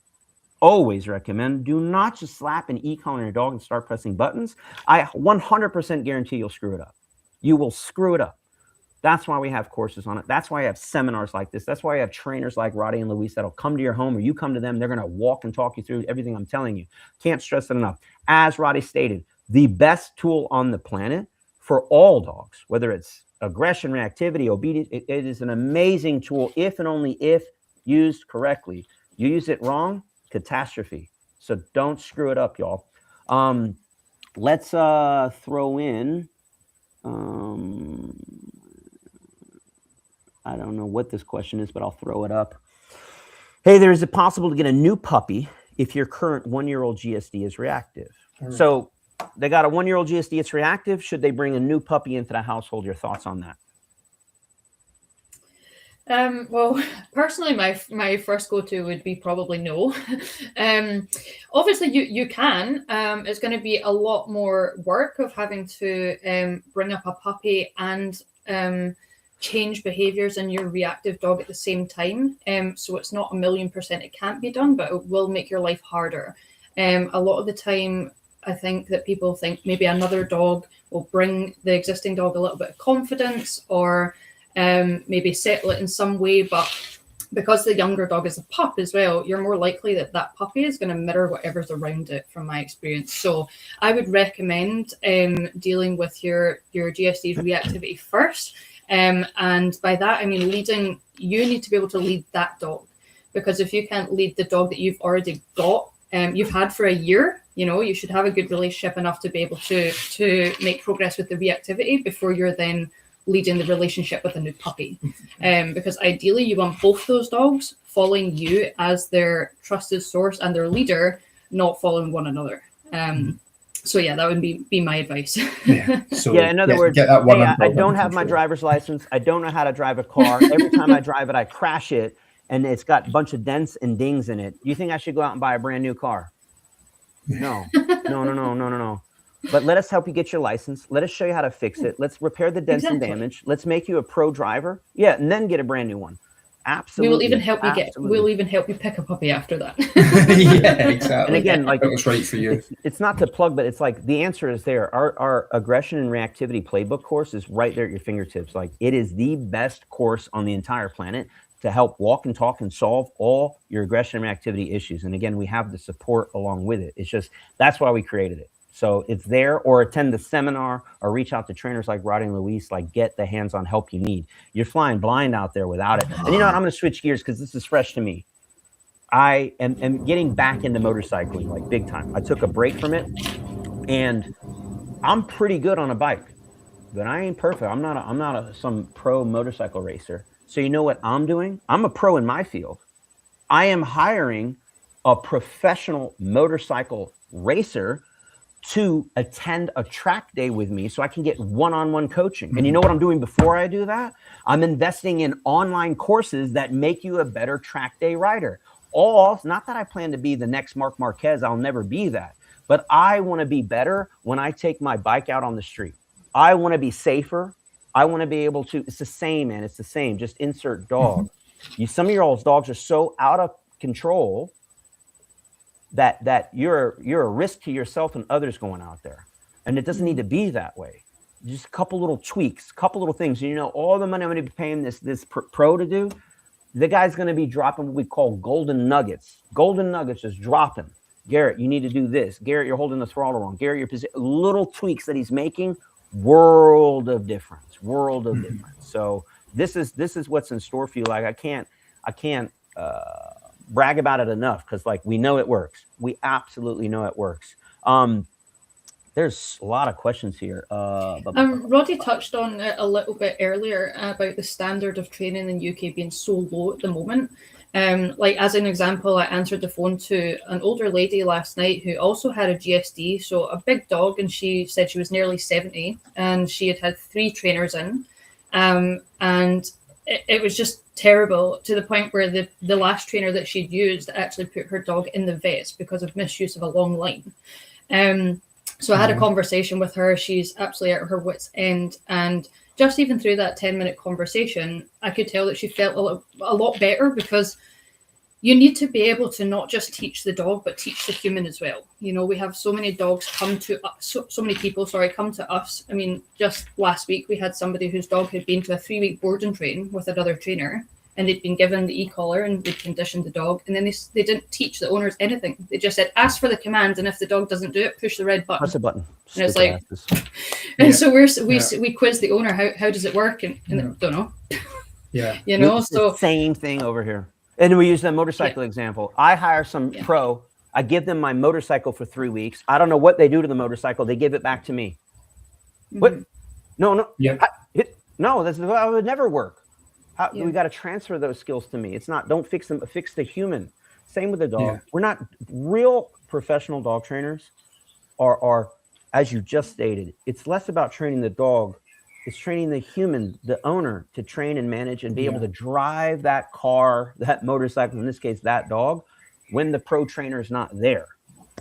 always recommend do not just slap an e-collar on your dog and start pressing buttons. I 100% guarantee you'll screw it up. You will screw it up. That's why we have courses on it. That's why I have seminars like this. That's why I have trainers like Roddy and Luis that'll come to your home, or you come to them. They're going to walk and talk you through everything I'm telling you. Can't stress it enough. As Roddy stated, the best tool on the planet for all dogs, whether it's aggression, reactivity, obedience, it is an amazing tool if and only if used correctly. You use it wrong, catastrophe. So don't screw it up, y'all. Let's throw in, I don't know what this question is, but I'll throw it up. Hey, is it possible to get a new puppy if your current 1-year-old GSD is reactive? Right. So they got a 1-year-old GSD, it's reactive. Should they bring a new puppy into the household? Your thoughts on that? Well, personally, my first go-to would be probably no. Obviously, you can. It's going to be a lot more work of having to bring up a puppy and change behaviors in your reactive dog at the same time. So it's not 1,000,000% it can't be done, but it will make your life harder. A lot of the time, I think that people think maybe another dog will bring the existing dog a little bit of confidence, or maybe settle it in some way. But because the younger dog is a pup as well, you're more likely that that puppy is going to mirror whatever's around it, from my experience. So I would recommend dealing with your GSD's reactivity first. And by that, I mean leading. You need to be able to lead that dog, because if you can't lead the dog that you've already got, you've had for a year, you should have a good relationship enough to be able to make progress with the reactivity before you're then leading the relationship with a new puppy. Because ideally you want both those dogs following you as their trusted source and their leader, not following one another. So yeah, that would be my advice. In other words, hey, I don't have my driver's license. I don't know how to drive a car. Every time I drive it, I crash it, and it's got a bunch of dents and dings in it. Do you think I should go out and buy a brand new car? No. But let us help you get your license. Let us show you how to fix it. Let's repair the dents and damage. Let's make you a pro driver. Yeah, and then get a brand new one. Absolutely. We will even help you we'll even help you pick a puppy after that. Yeah, exactly. And again, like, that was right for you. It's not to plug, but it's like the answer is there. Our aggression and reactivity playbook course is right there at your fingertips. Like, it is the best course on the entire planet to help walk and talk and solve all your aggression and reactivity issues. And again, we have the support along with it. It's just, that's why we created it. So it's there, or attend the seminar, or reach out to trainers like Roddy and Luis, like get the hands-on help you need. You're flying blind out there without it. And you know what? I'm going to switch gears because this is fresh to me. I am getting back into motorcycling, like big time. I took a break from it, and I'm pretty good on a bike, but I ain't perfect. I'm not some pro motorcycle racer. So you know what I'm doing? I'm a pro in my field. I am hiring a professional motorcycle racer to attend a track day with me so I can get one-on-one coaching. And you know what I'm doing before I do that? I'm investing in online courses that make you a better track day rider. Not that I plan to be the next Marc Marquez. I'll never be that. But I want to be better when I take my bike out on the street. I want to be safer. I want to be able to, it's the same, man. It's the same. Just insert dog. Some of your old dogs are so out of control that you're a risk to yourself and others going out there. And it doesn't need to be that way. Just a couple little tweaks, a couple little things. All the money I'm going to be paying this pro to do, the guy's going to be dropping what we call golden nuggets. Golden nuggets is dropping. Garrett, you need to do this. Garrett, you're holding the throttle wrong. Garrett, your position, little tweaks that he's making, world of difference. So this is what's in store for you. Like I can't brag about it enough, because like we know it works. We absolutely know it works. There's a lot of questions here. Roddy touched on it a little bit earlier about the standard of training in the UK being so low at the moment. Like as an example, I answered the phone to an older lady last night who also had a GSD, so a big dog, and she said she was nearly 70 and she had 3 trainers in, and it was just terrible, to the point where the last trainer that she'd used actually put her dog in the vets because of misuse of a long line. So I had a conversation with her. She's absolutely at her wit's end. And just even through that 10-minute conversation, I could tell that she felt a lot better, because you need to be able to not just teach the dog, but teach the human as well. You know, we have so many dogs come to us, so many people, come to us. I mean, just last week, we had somebody whose dog had been to a 3-week board and train with another trainer, and they'd been given the e-collar and they'd conditioned the dog. And then they didn't teach the owners anything. They just said, ask for the command. And if the dog doesn't do it, push the red button. Press a button. And it's like, and so we quiz the owner, how does it work? And they don't know. Yeah. You know, it's so the same thing over here. And we use that motorcycle example. I hire some pro. I give them my motorcycle for 3 weeks. I don't know what they do to the motorcycle. They give it back to me. What? No. Yeah. No, that would never work. We got to transfer those skills to me. It's not, don't fix them, fix the human. Same with the dog. Yeah. We're not real professional dog trainers are, as you just stated, it's less about training the dog. It's training the human, the owner, to train and manage and be able to drive that car, that motorcycle, in this case, that dog, when the pro trainer is not there.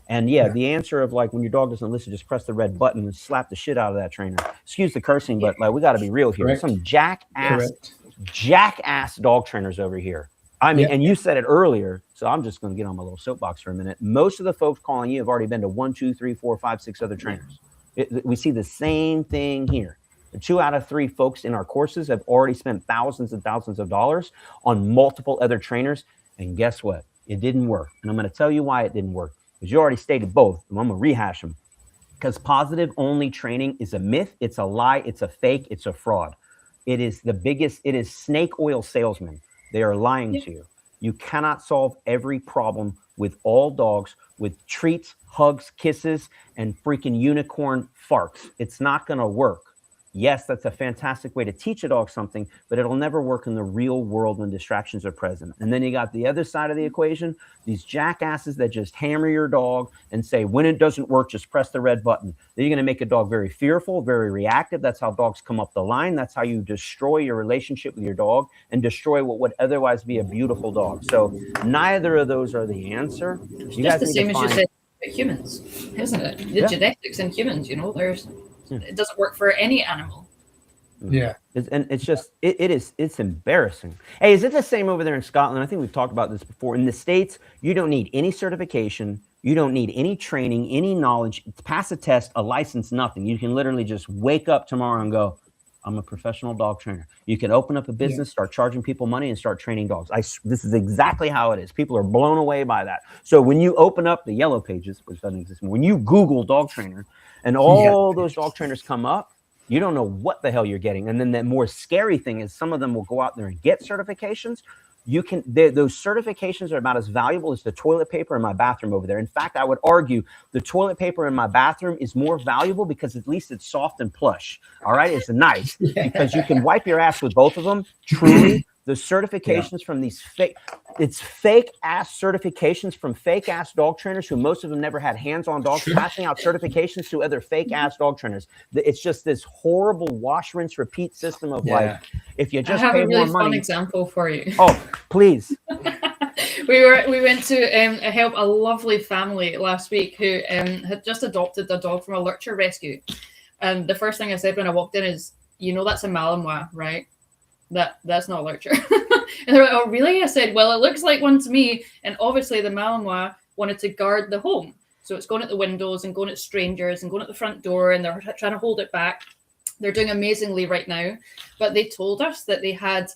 And the answer of like, when your dog doesn't listen, just press the red button and slap the shit out of that trainer. Excuse the cursing, but like, we got to be real here. Correct. Some jackass dog trainers over here. I mean, and you said it earlier, so I'm just going to get on my little soapbox for a minute. Most of the folks calling you have already been to 1, 2, 3, 4, 5, 6 other trainers. We see the same thing here. 2 out of 3 folks in our courses have already spent thousands and thousands of dollars on multiple other trainers. And guess what? It didn't work. And I'm going to tell you why it didn't work. Because you already stated both. And I'm going to rehash them. Because positive only training is a myth. It's a lie. It's a fake. It's a fraud. It is the biggest. It is snake oil salesmen. They are lying to you. You cannot solve every problem with all dogs with treats, hugs, kisses, and freaking unicorn farts. It's not going to work. Yes, that's a fantastic way to teach a dog something, but it'll never work in the real world when distractions are present. And then you got the other side of the equation, these jackasses that just hammer your dog and say, when it doesn't work, just press the red button. Then you're going to make a dog very fearful, very reactive. That's how dogs come up the line. That's how you destroy your relationship with your dog and destroy what would otherwise be a beautiful dog. So neither of those are the answer. It's just the same as you said about humans, isn't it? The genetics in humans, you know, it doesn't work for any animal. Yeah. It's embarrassing. Hey, is it the same over there in Scotland? I think we've talked about this before. In the States, you don't need any certification. You don't need any training, any knowledge, pass a test, a license, nothing. You can literally just wake up tomorrow and go, I'm a professional dog trainer. You can open up a business, start charging people money, and start training dogs. This is exactly how it is. People are blown away by that. So when you open up the yellow pages, which doesn't exist, when you Google dog trainer and all those dog trainers come up, you don't know what the hell you're getting. And then the more scary thing is some of them will go out there and get certifications. Those certifications are about as valuable as the toilet paper in my bathroom over there. In fact, I would argue the toilet paper in my bathroom is more valuable because at least it's soft and plush. All right. It's nice because you can wipe your ass with both of them. Truly, the certifications from these fake ass certifications from fake ass dog trainers who most of them never had hands-on dogs, passing out certifications to other fake ass dog trainers. It's just this horrible wash, rinse, repeat system of like, if you just pay more money. I have a really fun example for you. Oh, please. We went to help a lovely family last week who had just adopted a dog from a lurcher rescue. And the first thing I said when I walked in is, you know, that's a Malinois, right? That's not a lurcher. And they're like, oh, really? I said, well, it looks like one to me. And obviously the Malinois wanted to guard the home. So it's going at the windows and going at strangers and going at the front door, and they're trying to hold it back. They're doing amazingly right now, but they told us that they had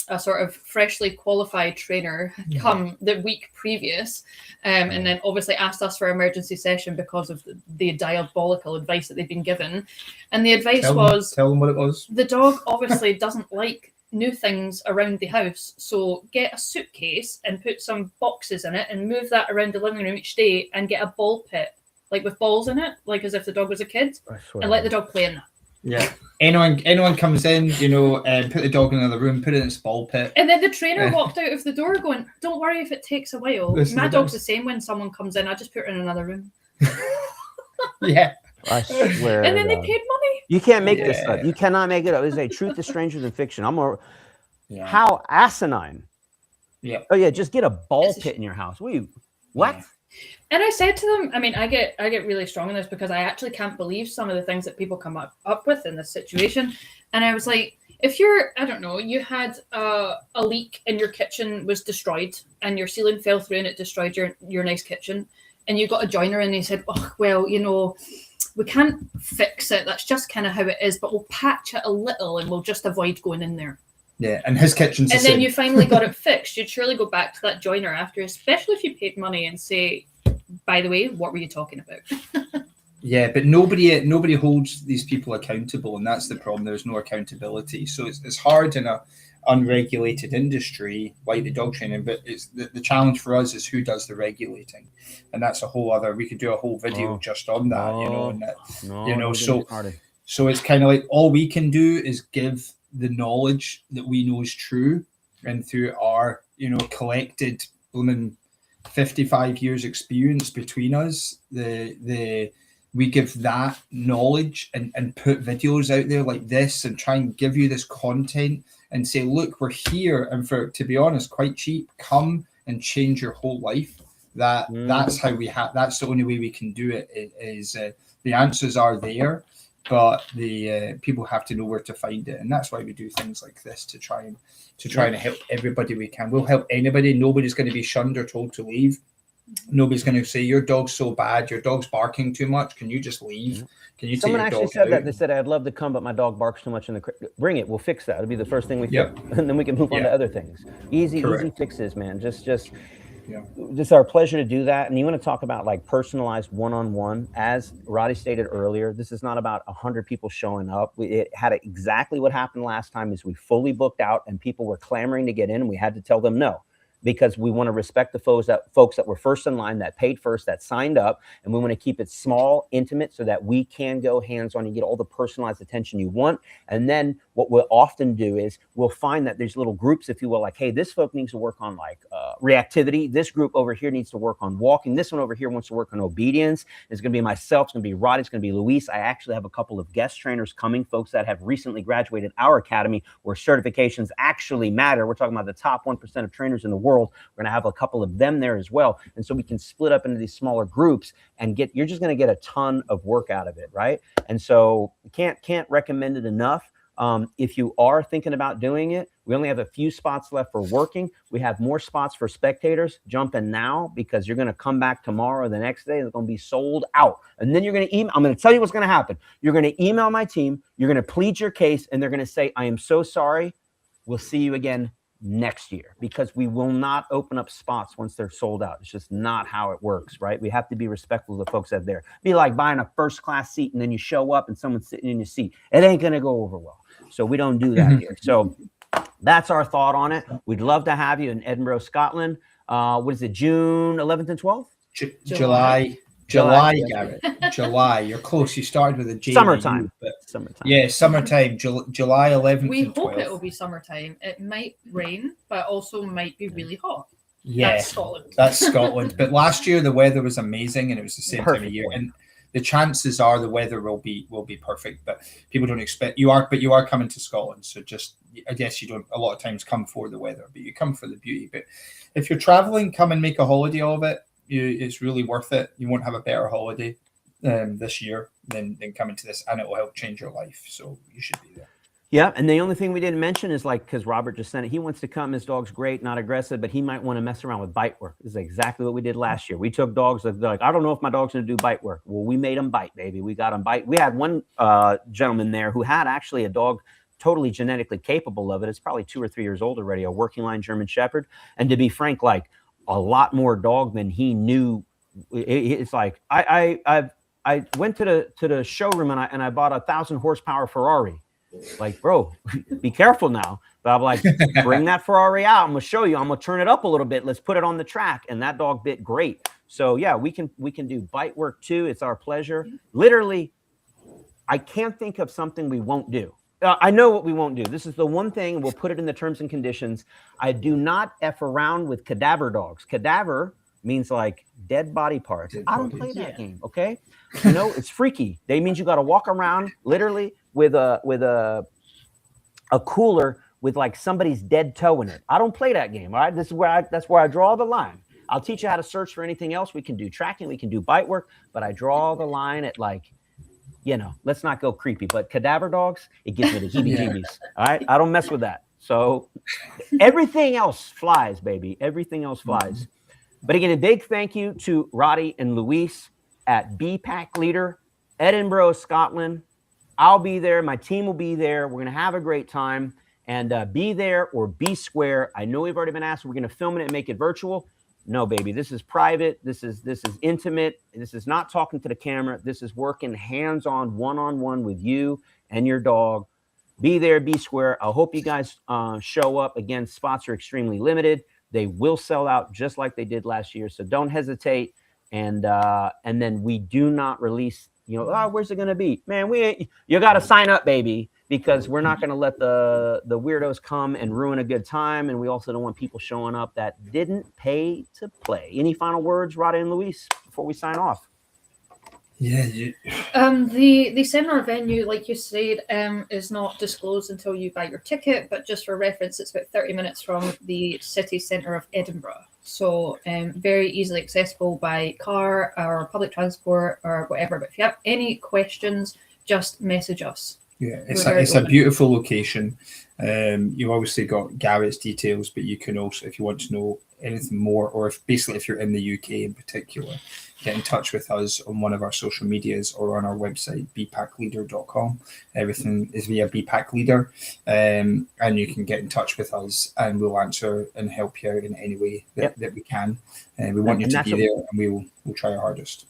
a sort of freshly qualified trainer come the week previous, and then obviously asked us for an emergency session because of the diabolical advice that they've been given. And the advice was, tell them what it was. the dog obviously doesn't like new things around the house, so get a suitcase and put some boxes in it and move that around the living room each day, and get a ball pit, like with balls in it, like as if the dog was a kid, and let the dog play in that. Yeah. Anyone comes in, you know, and put the dog in another room, put it in its ball pit. And then the trainer walked out of the door going, "Don't worry if it takes a while. My dog's the same when someone comes in. I just put her in another room." Yeah. I swear. And then they paid money. You can't make this up. You cannot make it up. It's a truth is stranger than fiction. How asinine. Yeah. Oh yeah, just get a ball pit in your house. What? Yeah. And I said to them, I mean, I get really strong in this because I actually can't believe some of the things that people come up with in this situation. And I was like, if you're, I don't know, you had a leak in your kitchen was destroyed and your ceiling fell through and it destroyed your nice kitchen, and you got a joiner and he said, "Oh, well, you know, we can't fix it. That's just kind of how it is, but we'll patch it a little and we'll just avoid going in there." Yeah, and his kitchen's and the then same. You finally got it fixed. You'd surely go back to that joiner after, especially if you paid money, and say, "By the way, what were you talking about?" Yeah, but nobody holds these people accountable, and that's the problem. There's no accountability, so it's hard in a unregulated industry like the dog training. But it's the challenge for us is who does the regulating, and that's a whole other. We could do a whole video just on that, you know. And that, so it's kind of like all we can do is give the knowledge that we know is true, and through our, you know, collected 55 years experience between us, we give that knowledge and put videos out there like this and try and give you this content and say, look, we're here, and for, to be honest, quite cheap, come and change your whole life. That's how that's the only way we can do it, is the answers are there, but the people have to know where to find it, and that's why we do things like this, to try and help everybody we can. We'll help anybody. Nobody's going to be shunned or told to leave. Nobody's going to say, your dog's so bad, your dog's barking too much, can you just leave? Can you Someone take your actually dog said out? that. They said, "I'd love to come, but my dog barks too much in the bring it, we'll fix that. It'll be the first thing we fix, and then we can move on to other things." Easy fixes, man. Just our pleasure to do that. And you want to talk about like personalized one-on-one, as Roddy stated earlier, this is not about 100 people showing up. It had exactly what happened last time, is we fully booked out and people were clamoring to get in, and we had to tell them no, because we want to respect the folks that were first in line, that paid first, that signed up, and we want to keep it small, intimate, so that we can go hands-on and get all the personalized attention you want. And then what we'll often do is we'll find that there's little groups, if you will, like, hey, this folk needs to work on like reactivity. This group over here needs to work on walking. This one over here wants to work on obedience. It's going to be myself. It's going to be Roddy. It's going to be Luis. I actually have a couple of guest trainers coming, folks that have recently graduated our academy, where certifications actually matter. We're talking about the top 1% of trainers in the world. We're going to have a couple of them there as well. And so we can split up into these smaller groups and you're just going to get a ton of work out of it, right? And so can't recommend it enough. If you are thinking about doing it, we only have a few spots left for working. We have more spots for spectators. Jump in now, because you're going to come back tomorrow or the next day. It's going to be sold out. And then you're going to email. I'm going to tell you what's going to happen. You're going to email my team. You're going to plead your case, and they're going to say, "I am so sorry. We'll see you again next year," because we will not open up spots once they're sold out. It's just not how it works, right? We have to be respectful of the folks out there. Be like buying a first class seat and then you show up and someone's sitting in your seat. It ain't going to go over well. So we don't do that here. So that's our thought on it. We'd love to have you in Edinburgh, Scotland. What is it, June 11th and 12th? July, Garrett. July. You're close. You started with a J. Summertime. Summertime. Yeah, summertime. July 11th. We and hope 12th. it will be summertime. It might rain, but also might be really hot. Yeah, that's Scotland. That's Scotland. But last year the weather was amazing, and it was the same time of year. And the chances are the weather will be perfect. But people don't expect you are coming to Scotland. So just, I guess you don't a lot of times come for the weather, but you come for the beauty. But if you're traveling, come and make a holiday of it. It's really worth it. You won't have a better holiday this year than coming to this, and it will help change your life. So you should be there. Yeah, and the only thing we didn't mention is like, because Robert just sent it, he wants to come. His dog's great, not aggressive, but he might want to mess around with bite work. This is exactly what we did last year. We took dogs that they're like, I don't know if my dog's going to do bite work. Well, we made him bite, baby. We got him bite. We had one gentleman there who had actually a dog totally genetically capable of it. It's probably 2 or 3 years old already, a working line German Shepherd. And to be frank, like a lot more dog than he knew. It's like I went to the showroom and I bought a 1,000 horsepower Ferrari. Like, bro, be careful now. But I'm like, bring that Ferrari out. I'm gonna show you. I'm gonna turn it up a little bit. Let's put it on the track. And that dog bit great. So yeah, we can do bite work too. It's our pleasure. Literally, I can't think of something we won't do. I know what we won't do. This is the one thing. We'll put it in the terms and conditions. I do not F around with cadaver dogs. Cadaver means like dead body parts. I don't play that game. Okay. You know, it's freaky. That means you got to walk around literally with a cooler with like somebody's dead toe in it. I don't play that game. All right. That's where I draw the line. I'll teach you how to search for anything else. We can do tracking. We can do bite work, but I draw the line at like, you know, let's not go creepy, but cadaver dogs, it gives me the heebie-jeebies. All right. I don't mess with that. So everything else flies, baby. Everything else flies. But again, a big thank you to Roddy and Luis at BPAC Leader, Edinburgh, Scotland. I'll be there. My team will be there. We're going to have a great time. And be there or be square. I know we've already been asked. We're going to film it and make it virtual. No, baby. This is private. This is intimate. This is not talking to the camera. This is working hands-on, one-on-one with you and your dog. Be there. Be square. I hope you guys show up. Again, spots are extremely limited. They will sell out just like they did last year. So don't hesitate. And then we do not release, you know, oh, where's it going to be? Man, you got to sign up, baby, because we're not going to let the weirdos come and ruin a good time. And we also don't want people showing up that didn't pay to play. Any final words, Roddy and Luis, before we sign off? Yeah. The seminar venue, like you said, is not disclosed until you buy your ticket. But just for reference, it's about 30 minutes from the city centre of Edinburgh. So very easily accessible by car or public transport or whatever. But if you have any questions, just message us. Yeah, it's a beautiful location. You've obviously got Garrett's details, but you can also, if you want to know anything more, or if you're in the UK in particular, get in touch with us on one of our social medias or on our website, bpacleader.com. Everything is via BPAC Leader, and you can get in touch with us and we'll answer and help you out in any way that we can. We want you to be there, and we'll try our hardest.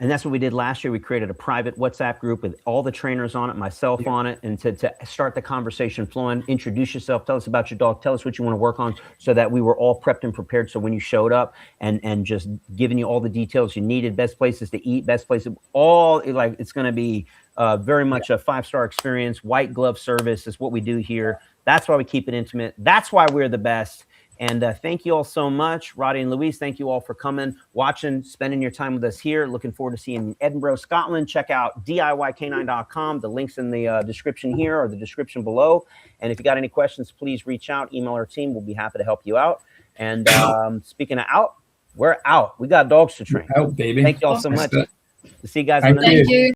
And that's what we did last year. We created a private WhatsApp group with all the trainers on it, myself on it, and to start the conversation flowing. Introduce yourself. Tell us about your dog. Tell us what you want to work on, so that we were all prepped and prepared. So when you showed up and just giving you all the details you needed, best places to eat, best places, all like it's going to be very much a 5-star experience. White glove service is what we do here. That's why we keep it intimate. That's why we're the best. And thank you all so much. Roddy and Luis, thank you all for coming, watching, spending your time with us here. Looking forward to seeing you in Edinburgh, Scotland. Check out DIYK9.com. The link's in the description here or the description below. And if you got any questions, please reach out, email our team. We'll be happy to help you out. And speaking of out, we're out. We got dogs to train. We're out, baby. Thank you all so much. See you guys. Thank you.